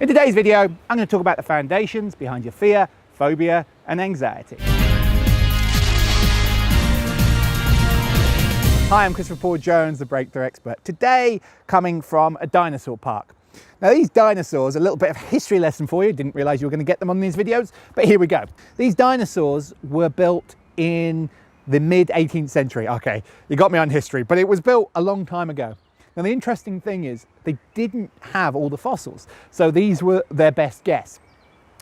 In today's video, I'm going to talk about the foundations behind your fear, phobia, and anxiety. Hi, I'm Christopher Paul Jones, the breakthrough expert. Today, coming from a dinosaur park. Now, these dinosaurs, a little bit of a history lesson for you. Didn't realize you were going to get them on these videos, but here we go. These dinosaurs were built in the mid-18th century. Okay, you got me on history, but it was built a long time ago. Now, the interesting thing is they didn't have all the fossils, so these were their best guess.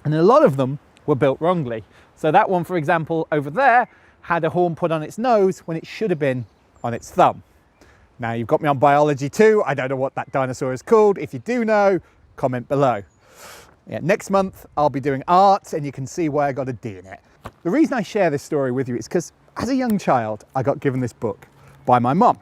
And a lot of them were built wrongly. So that one, for example, over there, had a horn put on its nose when it should have been on its thumb. Now, you've got me on biology too. I don't know what that dinosaur is called. If you do know, comment below. Yeah, next month, I'll be doing art, and you can see why I got a D in it. The reason I share this story with you is because as a young child, I got given this book by my mum.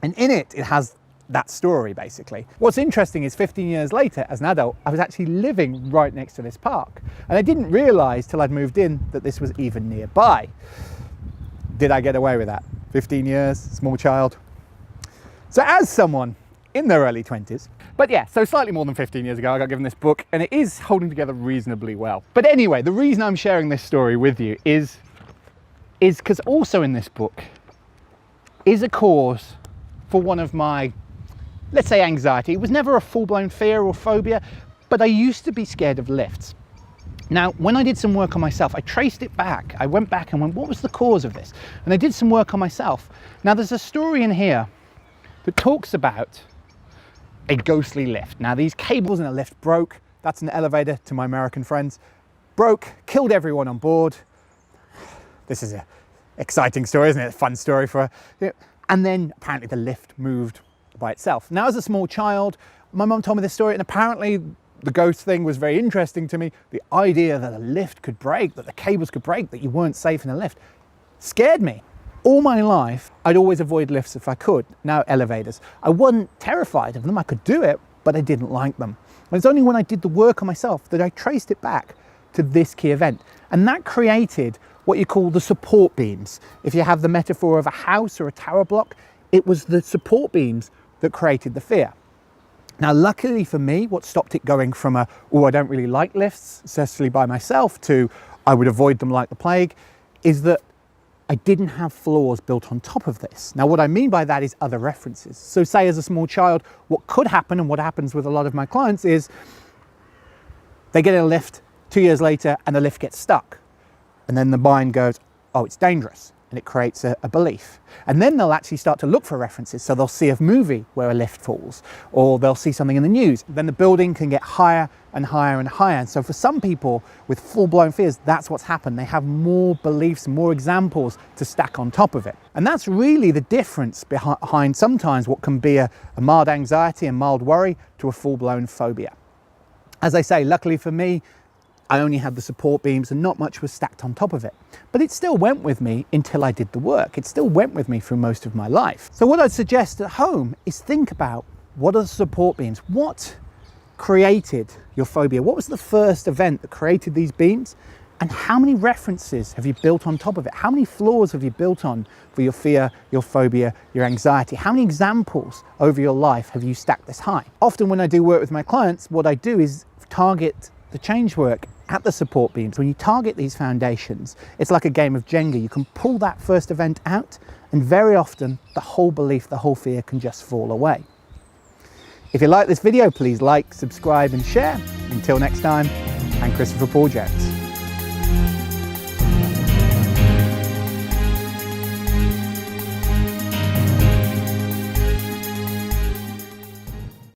And in it, it has that story, basically. What's interesting is 15 years later, as an adult, I was actually living right next to this park. And I didn't realize till I'd moved in that this was even nearby. Did I get away with that? 15 years, small child. So as someone in their early 20s, but yeah, so slightly more than 15 years ago, I got given this book, and it is holding together reasonably well. But anyway, the reason I'm sharing this story with you is because also in this book is a cause for one of my, let's say, anxiety. It was never a full-blown fear or phobia, but I used to be scared of lifts. Now, when I did some work on myself, I traced it back. I went back and went, what was the cause of this? And I did some work on myself. Now, there's a story in here that talks about a ghostly lift. Now, these cables in a lift broke. That's an elevator to my American friends. Broke, killed everyone on board. This is an exciting story, isn't it? A fun story for her. And then apparently the lift moved by itself. Now, as a small child, my mum told me this story, and apparently the ghost thing was very interesting to me. The idea that a lift could break, that the cables could break, that you weren't safe in a lift, scared me. All my life, I'd always avoid lifts if I could. Now, elevators. I wasn't terrified of them. I could do it, but I didn't like them. And it's only when I did the work on myself that I traced it back to this key event. And that created what you call the support beams. If you have the metaphor of a house or a tower block, it was the support beams that created the fear. Now, luckily for me, what stopped it going from I don't really like lifts, especially by myself, to I would avoid them like the plague, is that I didn't have floors built on top of this. Now, what I mean by that is other references. So say as a small child, what could happen and what happens with a lot of my clients is they get in a lift 2 years later and the lift gets stuck. And then the mind goes, oh, it's dangerous. And it creates a belief. And then they'll actually start to look for references. So they'll see a movie where a lift falls, or they'll see something in the news. Then the building can get higher and higher and higher. And so for some people with full-blown fears, that's what's happened. They have more beliefs, more examples to stack on top of it. And that's really the difference behind sometimes what can be a mild anxiety and mild worry to a full-blown phobia. As I say, luckily for me, I only had the support beams and not much was stacked on top of it. But it still went with me until I did the work. It still went with me through most of my life. So what I'd suggest at home is think about, what are the support beams? What created your phobia? What was the first event that created these beams? And how many references have you built on top of it? How many floors have you built on for your fear, your phobia, your anxiety? How many examples over your life have you stacked this high? Often when I do work with my clients, what I do is target the change work at the support beams. When you target these foundations, it's like a game of Jenga. You can pull that first event out, and very often the whole belief, the whole fear can just fall away. If you like this video, please like, subscribe and share. Until next time, I'm Christopher Paul Jones.